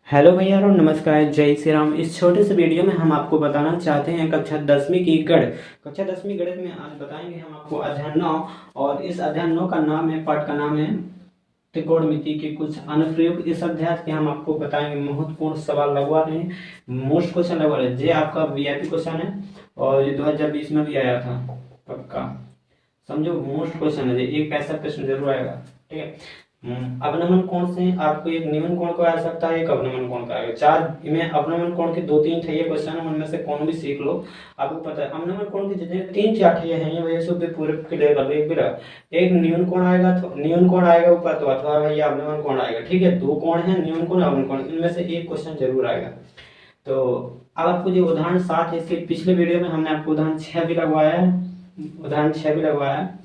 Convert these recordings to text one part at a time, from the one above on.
Hello भैया और नमस्कार, जय श्री राम। इस छोटे से वीडियो में हम आपको बताना चाहते हैं कक्षा 10वीं की गणित। कक्षा 10वीं गणित में आज बताएंगे हम आपको अध्याय 9। और इस अध्याय 9 का नाम है, पाठ का नाम है त्रिकोणमिति के कुछ अनुप्रयोग। इस अध्याय के हम आपको बताएंगे महत्वपूर्ण सवाल लगवा रहे हैं, मोस्ट क्वेश्चन लगवा रहे हैं। ये आपका वीआईपी क्वेश्चन है और ये 2020 में भी आया था, पक्का समझो। मोस्ट क्वेश्चन है, एक ऐसा प्रश्न जरूर आएगा, ठीक है। अवनमन कोण से आपको एक निम्न कोण का आ सकता है, एक अवनमन कोण का आएगा। चार में अवनमन कोण के दो तीन ठे क्वेश्चन है, उनमें से कौन भी सीख लो, आपको पता है। अवनमन कोण के जितने तीन चार ठे हैं, ये वजह से भी पूरे क्लियर कर लो। एक भी एक न्यून कोण आएगा, तो न्यून कोण आएगा ऊपर, तो अथवा भैया अवनमन कोण आएगा, ठीक है। दो कोण है, न्यून कोण अवनमन कोण, इनमें से एक क्वेश्चन जरूर आएगा। तो अब आपको जो उदाहरण 7 है, इसके पिछले वीडियो में हमने आपको उदाहरण 6 भी लगवाया है, उदाहरण 6 भी लगवाया है।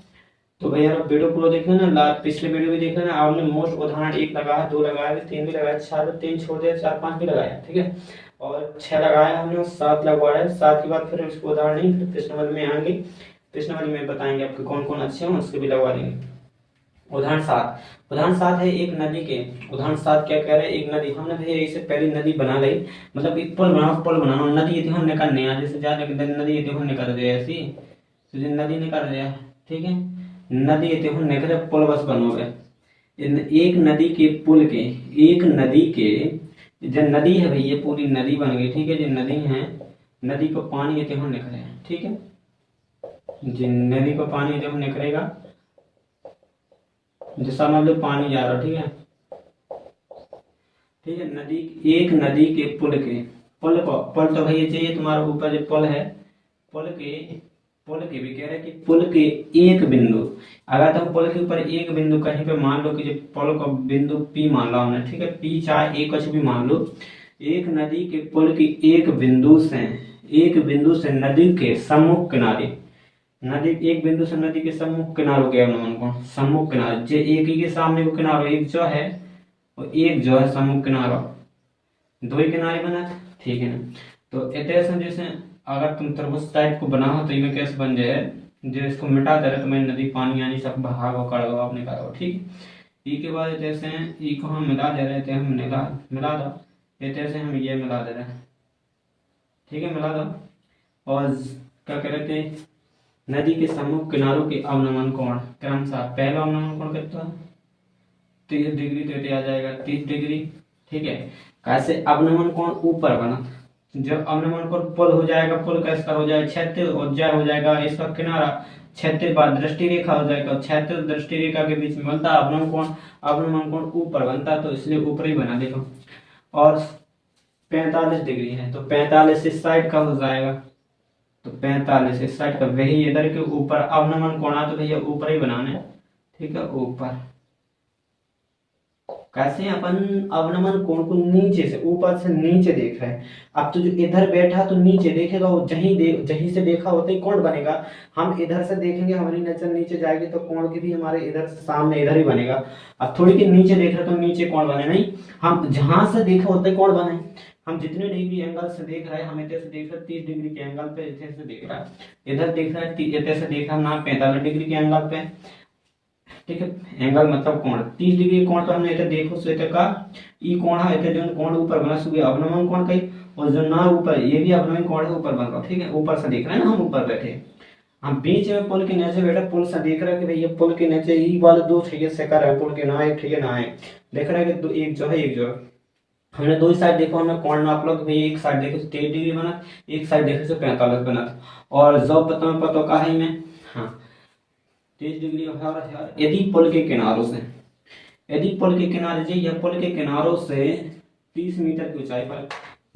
तो भैया आप वीडियो पूरा देख लेना, पिछले वीडियो भी देख लेना। आपने मोस्ट उदाहरण 1 लगाया, 2 लगाया, 3 भी लगाया, 4 3 छोड़ दिया, 4 5 भी लगाया, ठीक है। और 6 लगाया हमने, 7 लगवाया। 7 के बाद फिर उसको उदाहरण नहीं, फिर प्रश्न वाले में आएंगे, प्रश्न वाले में बताएंगे आपके कौन कौन अच्छे हैं, उसके भी लगवा देंगे। उदाहरण 7, उदाहरण 7 है एक नदी के। उदाहरण 7 क्या कह रहे हैं, एक नदी। हमने भैया इससे पहले नदी बना ली, मतलब एक पुल बनाओ, पुल बनाओ। नदी ये हमने करने हैं, जैसे ज्यादा नदी ये हमने कर दिया ऐसी, तो नदी ने कर दिया, ठीक है। नदी ये हमने कर पुल बस बनोगे। एक नदी के पुल के, एक नदी के जो नदी है भाई, ये पूरी नदी बन गई, ठीक है। जो नदी है, नदी को पानी ये हमने करे, ठीक है। जिन नदी को पानी ये हमने करेगा, जैसा मतलब पानी जा रहा, ठीक है, ठीक है। नदी, एक नदी के पुल के, पुल को, पुल तो भैया चाहिए तुम्हारे ऊपर जो पुल है, पुल के, पुल के भी कह रहे हैं कि पुल के एक बिंदु, अगर तुम पुल के ऊपर एक बिंदु कहीं पे मान लो कि जो पुल का बिंदु पी मान लो हमने, ठीक है, पी चाहे एक कुछ भी मान लो। एक नदी के पुल की एक बिंदु से, एक बिंदु से नदी के सम्मुख किनारे, नदी एक बिंदु से नदी के सम्मुख किनारों के अनुमान को, सम्मुख किनारे जो एक ही के सामने को किनारो, एक जो है और एक जो है सम्मुख किनारा, दो ही किनारे बना, ठीक है ना। तो ऐसे जैसे अगर तुम त्रिभुज टाइप को बनाओ तो इनमें कैसे बन जाए, जो इसको मिटा दे रहे तो मैं नदी पानी यानी सब बहाव करो आपने करो, ठीक। ई के बाद जैसे ई को हम मिला दे रहे थे, हम मिला मिला दो, जैसे हम ये मिला दे रहे हैं, ठीक है, मिला दो। और क्या कह रहे थे, नदी के सम्मुख किनारों के अवनमन कोण क्रमशः, पहला अवनमन कोण कितना, 30 डिग्री, तो ये आ जाएगा 30 डिग्री, ठीक है। कैसे अवनमन कोण ऊपर बना, जब अवनमन कोण पुल हो जाएगा, पुल का इसका हो जाएगा क्षैतिज और ज्या हो जाएगा इसका किनारा, क्षैतिज बाद दृष्टि रेखा हो जाएगा, क्षैतिज दृष्टि रेखा के बीच में बनता अवनमन कोण, अवनमन कोण ऊपर बनता, तो इसलिए ऊपर ही बना देखो। और 45 डिग्री है, तो 45 इस साइड का हो जाएगा, तो 45 इस साइड का, वही इधर के ऊपर अवनमन कोण तो भैया ऊपर ही बनाने, ठीक है, ऊपर। कैसे अपन अवनमन कोण को नीचे से, ऊपर से नीचे देख रहे हैं। अब तो जो इधर बैठा तो नीचे देखेगा, वो जहीं से देखा होता ही कोण बनेगा। हम इधर से देखेंगे, हमारी नजर नीचे जाएगी तो कोण की भी हमारे इधर से सामने इधर ही बनेगा। अब थोड़ी कि नीचे देख रहे तो नीचे कोण बने नहीं, हम जहां से देखा होता है कोण बने। हम जितने डिग्री एंगल से देख रहे हैं, हम इधर से देख रहे हैं 30 डिग्री के एंगल पे, इधर से देख रहा है, इधर देख रहा है इधर से देख रहा है 45 डिग्री के एंगल पे, ठीक है। एंगल मतलब कोण, 30 डिग्री कोण तो हमने इधर देखो स्वेत का ई कोण है, इधर जो कोण ऊपर बना सुबह अवनमन कोण कही, और जो ना ऊपर ये भी अवनमन कोण है, ऊपर बन रहा, ठीक है। ऊपर से देख रहे हैं ना, हम ऊपर बैठे, हम बीच में पुल के नीचे बैठे, पुल से देख रहे हैं कि भाई ये पुल के नीचे ई वाले दो ठेके से कर है, पुल के ना एक ठेके ना है, देख रहे हैं कि दो, एक जो है एक जो है। हमने दो साइड देखो, हमने कोण नाप लो कि भाई एक साइड देखो 30 डिग्री बना, एक साइड देखो तो 45 बना, और जो पता का है मैं, हाँ 30 डिग्री और यदि पुल के किनारों से, यदि पुल के किनारे जी, या पुल के किनारों से 30 मीटर की ऊंचाई पर,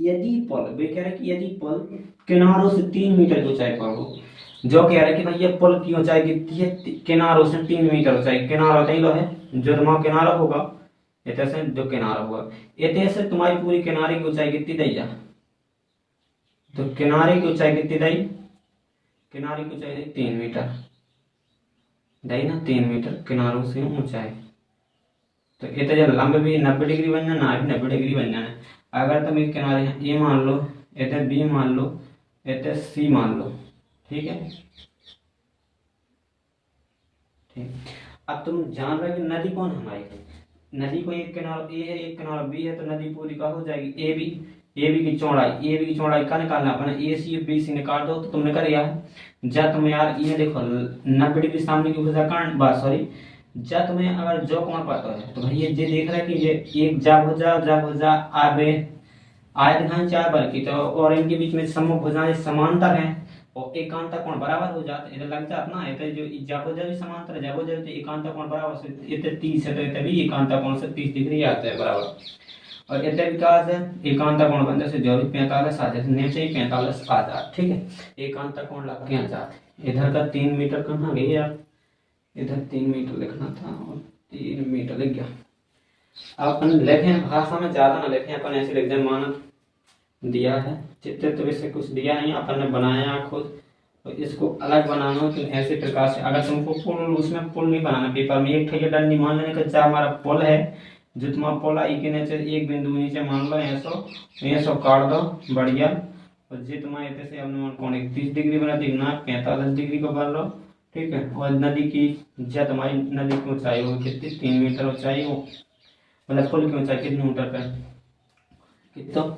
यदि पुल वे कह रहे कि यदि पुल किनारों से 3 मीटर की ऊंचाई पर हो, जो कह रहे कि भाई ये पुल की ऊंचाई कितनी है, किनारों से 3 मीटर ऊंचाई, किनारा होता ही लो है, जो तुम्हारा किनारा होगा इतने से जो किनारा हुआ, इतने से तुम्हारी पूरी किनारे की ऊंचाई कितनी दी जा, तो किनारे की ऊंचाई कितनी दी, किनारे की ऊंचाई 3 मीटर दी ना, 3 मीटर किनारों से ऊंचाई। तो इतने जो लंब भी 90 डिग्री बन जाना, भी 90 डिग्री बन जाना। अगर तुम एक किनारे ए मान लो, इतने बी मान लो, इतने सी मान लो, ठीक है, ठीक। अब तुम जान रहे हो कि नदी कौन हमारी है, नदी को एक किनारा ए है, एक किनारा बी है, तो नदी पूरी का हो जाएगी ए बी की चौड़ाई का निकालना अपना ए सी बी सी निकाल दो। तो तुमने कर यार जा तुम्हें यार ये देखो 90 डिग्री सामने की भुजा कर्ण बात सॉरी जा तुम्हें अगर जो कोण पता है तो भाई ये देख रहा है कि ये एक जा भुजा आबे आयत घन चार बल की, तो और इनके बीच में सम्मुख भुजाएं समांतर हैं और एकांत कोण बराबर हो जाते इधर लग जाता ना। इधर जो जा भुजा भी समांतर जा भुजा तो एकांत कोण बराबर से इधर 30 है तो इधर भी एकांत कोण से 30 डिग्री आता है बराबर। और इधर विकास है एकांत कोण बनने से जो भी 45 आ जाए नीचे ही 45 आ जाए, ठीक है। एकांत कोण लग गया जाए इधर का 3 मीटर कहाँ गई यार, इधर 3 मीटर लिखना था और 3 मीटर लिख गया। अब अपन लिखे भाषा में ज्यादा ना लिखे, अपन ऐसे लिख दें मानक दिया है चित्र तो वैसे कुछ दिया नहीं अपन ने बनाया खुद, तो इसको अलग बनाना हो तो ऐसे प्रकार से। अगर तुमको पुल उसमें पुल नहीं बनाना पेपर में एक ठेके डंडी मान लेने का जहाँ हमारा पुल है जो तुम्हारा पुल आई के नीचे एक बिंदु नीचे मान लो ऐसो काट दो बढ़िया। और जो तुम्हारे इतने से अपने कौन 30 डिग्री बना दी ना 45 डिग्री को बन लो, ठीक है। और नदी की जब तुम्हारी नदी की ऊंचाई होगी कितनी 3 मीटर ऊंचाई हो, मतलब पुल की ऊंचाई कितनी मीटर पर कितना,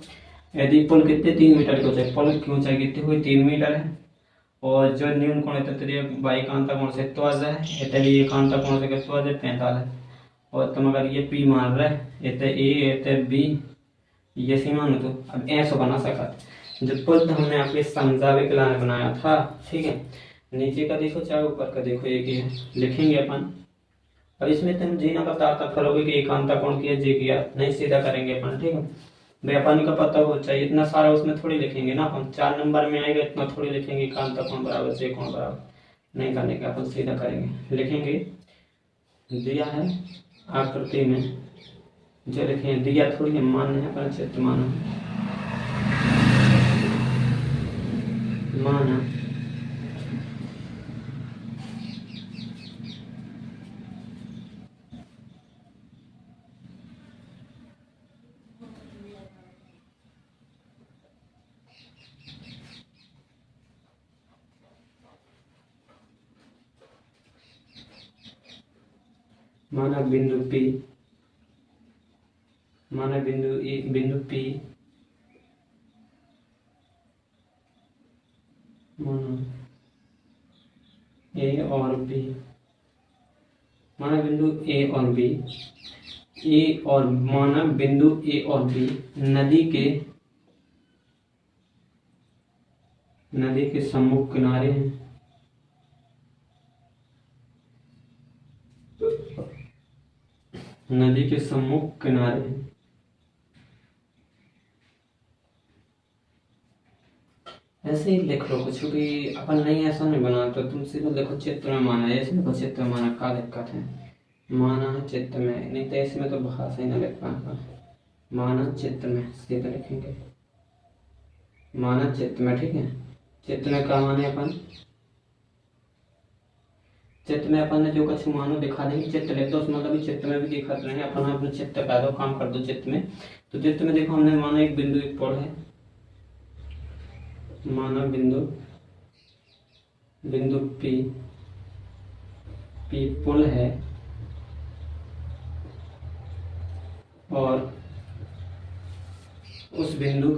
यदि पुल कितने 3 मीटर की ऊंचाई पुल की ऊंचाई कितनी हुई 3 मीटर है। और जो न्यून कोण है एकांत कोण से त्वज है इतने भी एकांत कोण से त्वज है 45। और तुम अगर ये पी मान रहे इतने ए इतने बी ये सी मान तो अब ऐसा बना सकता जो पुल तो हमने आपके समझावे के लिए बनाया था, ठीक है। नीचे का देखो चाहे ऊपर का देखो एक ही है लिखेंगे अपन। अब इसमें तुम जी ना बताता करोगे कि एकांत कोण किया जी किया नहीं सीधा करेंगे अपन, ठीक है। व्यापारी का पता हो चाहिए इतना सारा उसमें थोड़ी लिखेंगे ना अपन 4 नंबर में आएगा इतना थोड़ी लिखेंगे एकांत कोण बराबर जे कोण बराबर नहीं करने का अपन सीधा करेंगे लिखेंगे। दिया है आकृति में जो लिखे दिया थोड़ी मान है पर चित्र माना माना माना बिंदु P माना बिंदु P माना A और B माना बिंदु A और B माना बिंदु A और B नदी के सम्मुख किनारे हैं। नदी के सम्मुख किनारे हैं। ऐसे ही लिख लो कुछ भी अपन नहीं ऐसा नहीं बना तो तुम सीधा लिखो चित्र में माना ऐसे लिखो चित्र में माना का दिक्कत है माना है चित्र में नहीं तो इसमें तो भाषा ही ना लिख पाएगा। माना चित्र में सीधा लिखेंगे माना चित्र में, ठीक है। चित्र में क्या माने अपन चित्र में अपन ने जो कुछ मानो दिखा देंगे चित्र लिख दो उसमें मतलब चित्र में भी दिखा रहे हैं अपन अपने चित्र का दो काम कर दो चित्र में। तो चित्र में देखो हमने माना एक बिंदु एक पुल है माना बिंदु पी पुल है और उस बिंदु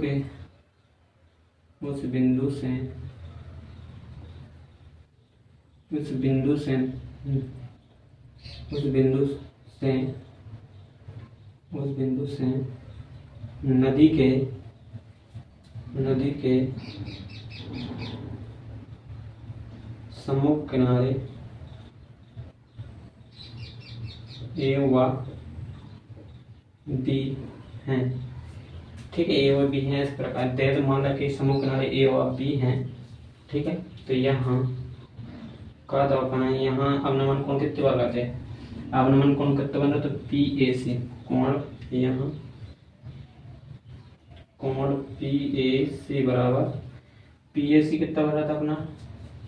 से नदी के सम्मुख किनारे ए व बी हैं, ठीक है। ए व बी हैं इस प्रकार दे तो मान रखे सम्मुख किनारे ए व बी हैं, ठीक है। तो यहाँ का दो अपना यहाँ अवनमन कोण कितने बार लगाते हैं अवनमन कोण कितने बन रहा तो पी ए सी कोण यहाँ कोण पी ए सी बराबर पी ए सी कितना बन रहा था अपना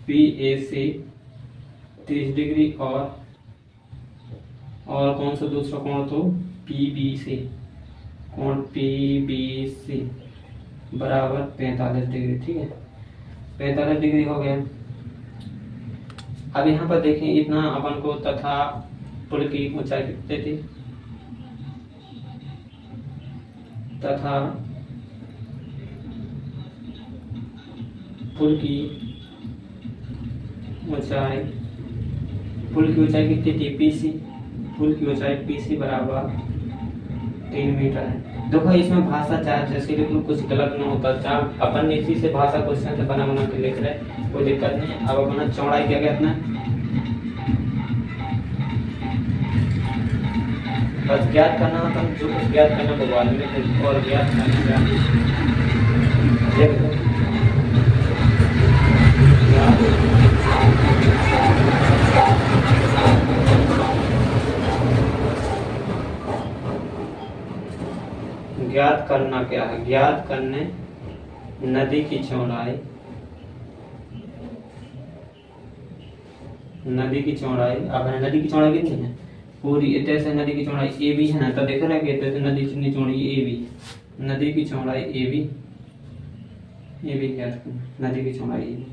पी ए सी 30 डिग्री और कौन सा दूसरा कोण तो पी बी सी कोण पी बी सी बराबर 45 डिग्री, ठीक है। 45 डिग्री हो गया। अब यहाँ पर देखें इतना अपन को तथा पुल की ऊंचाई कितनी थी तथा पुल की ऊंचाई कितनी थी पीसी, पुल की ऊंचाई पीसी बराबर 3 मीटर है। देखो इसमें भाषा चाहे जैसे लिख लो, कुछ गलत नहीं होता, चाहे अपन इसी से भाषा क्वेश्चन से बना बना के लिख रहे, कोई दिक्कत नहीं। अब अपना चौड़ाई क्या कहते हैं, बस ज्ञात करना, अपन जो कुछ ज्ञात करना को बाद में और ज्ञात करना ज्ञात करना क्या है, ज्ञात करने नदी की चौड़ाई, नदी की चौड़ाई। अब नदी की चौड़ाई कितनी है पूरी, इतने से नदी की चौड़ाई ए बी है ना, तो देख रहे हैं कि इतने से नदी की चौड़ाई ए बी, नदी की चौड़ाई ए बी ज्ञात करना, नदी की चौड़ाई ए बी,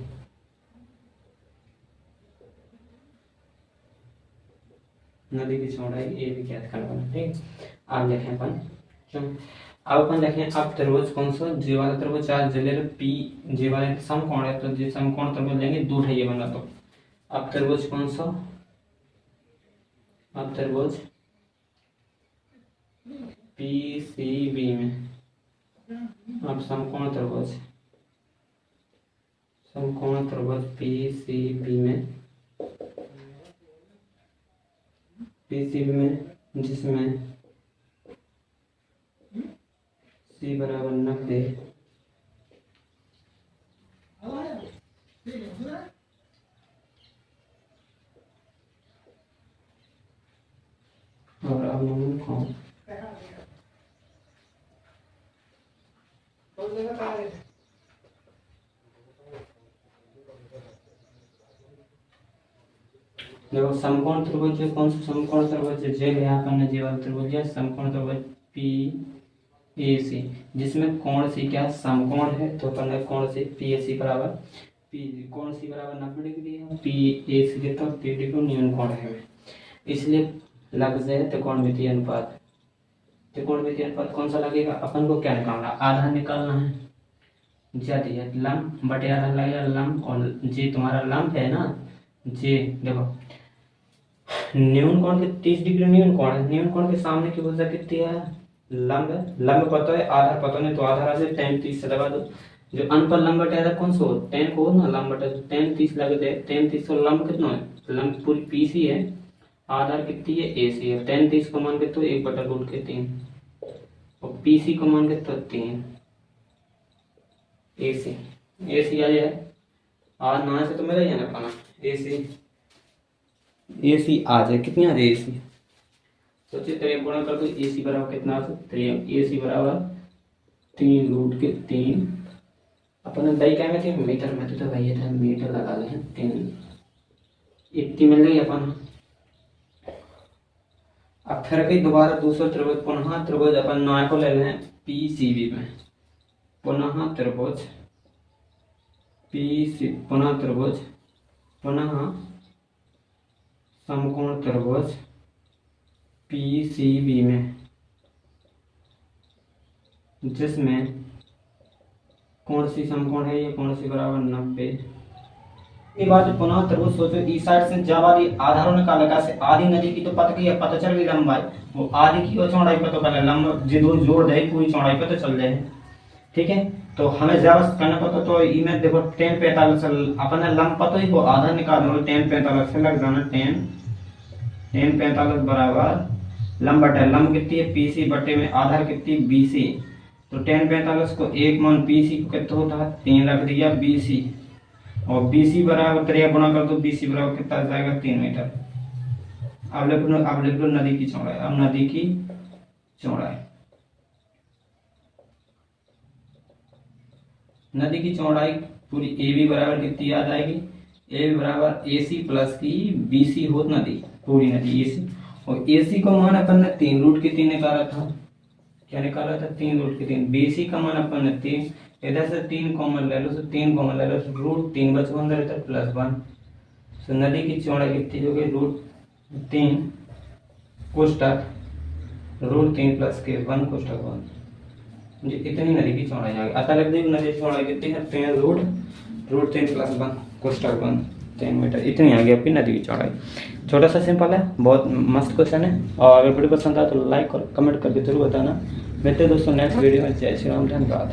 नदी की चौड़ाई ए बी ज्ञात करना। ठीक, अब देखें अपन, अब अपन देखें, अब त्रिभुज कौन सा, जी वाला त्रिभुज चार जिले पी जी वाले समकोण है, तो जी समकोण त्रिभुज लेंगे, दो है ये बना। तो अब त्रिभुज कौन सा, अब त्रिभुज पी सी बी में, अब समकोण त्रिभुज पी सी बी में, जिसमें सी बराबर 90 और अब नमून कौन देखो, समकोण त्रिभुज कौन सा, समकोण त्रिभुज जे यहाँ पर जे वाला त्रिभुज है, समकोण त्रिभुज पी ए सी, जिसमें कोण सी क्या समकोण है, तो अपन ने कोण सी पी ए सी बराबर कोण सी बराबर 90 डिग्री है, पी ए सी के तो 30 डिग्री न्यून कोण है, इसलिए लग जाए त्रिकोणमितीय अनुपात। त्रिकोणमितीय अनुपात कौन सा लगेगा, अपन को क्या निकालना, आधा निकालना है, ज्यादा है लंब बटे आधा लगेगा, लंब और जे तुम्हारा लंब है ना, जे देखो न्यून कोण के 30 डिग्री न्यून कोण है, न्यून कोण के सामने की भुजा कितनी है, लंब पता है, आधार पता नहीं, तो आधार से 10 30 से लगा दो, जो अन पर लंब बटे आधा कौन सा हो 10 को ना, लंब बटे 10 30 लग दे, 10 30 को लंब कितना है, लंब पूरी पीसी है, आधार कितनी है एसी है, 10 30 को मान के तो 1/√3 और पीसी को मान के तो 3 एसी आ जाए, आज ना से तो मेरा ही है ना पाना, एसी आ जाए, कितनी आ जाए एसी, सोचिए 3 गुणा कर दो, एसी बराबर कितना आ सकता है, एसी बराबर 3√3, अपन दही क्या में थे मीटर में, तो भाई था मीटर लगा लें 3, इतनी मिल गई अपन। अब फिर भी दोबारा दूसरा त्रिभुज, पुनः त्रिभुज अपन नया को ले लें पीसीबी में, पुनः त्रिभुज पुनः समकोण त्रिभुज पीसीबी में, जिसमें कौन सी समकोण है, ये कौन सी बराबर 90। एक बात पुनः त्रिभुज सोचो, इस साइड से जब वाली आधारों निकालेगा से आधी नदी की तो पता की है, पता चल गई लंबाई, वो आधी की और चौड़ाई पर तो पहले लंब जो जोड़ दे पूरी चौड़ाई पर तो चल जाए, ठीक है। तो हमें ज्यादा करना पता, तो इमें देखो 10 45 अपन लंब पता ही, वो आधा निकाल दो, 10 45 से लग जाना, 10 45 बराबर लंब बटे लंब कितनी है पीसी बटे में आधार कितनी बीसी, तो 10 45 को एक मान पीसी को कितना होता है 3 रख दिया बीसी, और बीसी बराबर 3 गुणा कर दो, बीसी बराबर कितना जाएगा 3 मीटर। अब लिख लो नदी की चौड़ाई, अब नदी की चौड़ाई पूरी ए बी बराबर कितनी आ जाएगी, ए बी बराबर ए सी प्लस की बी सी हो नदी, पूरी नदी ए सी, और ए सी का मान अपन ने 3√3 निकाला था, क्या निकाला था 3√3, बी सी का मान अपन ने 3, इधर से 3 कॉमन ले लो, तो 3 कॉमन ले लो, √3 बचा अंदर इधर +1, तो नदी की चौड़ाई कितनी हो गई √3 कोष्टक √3 + के 1 कोष्टक 1, जी इतनी नदी की चौड़ाई आ गई। आता लग जाएगी नदी की चौड़ाई कितनी है 3 रूट 3+1 कोस्टल 1 3 मीटर इतनी आ गई आपकी नदी की चौड़ाई। छोटा सा सिंपल है, बहुत मस्त क्वेश्चन है। और अगर वीडियो पसंद आए तो लाइक और कमेंट करके जरूर बताना। मिलते हैं दोस्तों नेक्स्ट वीडियो में। जय श्री राम, धन्यवाद।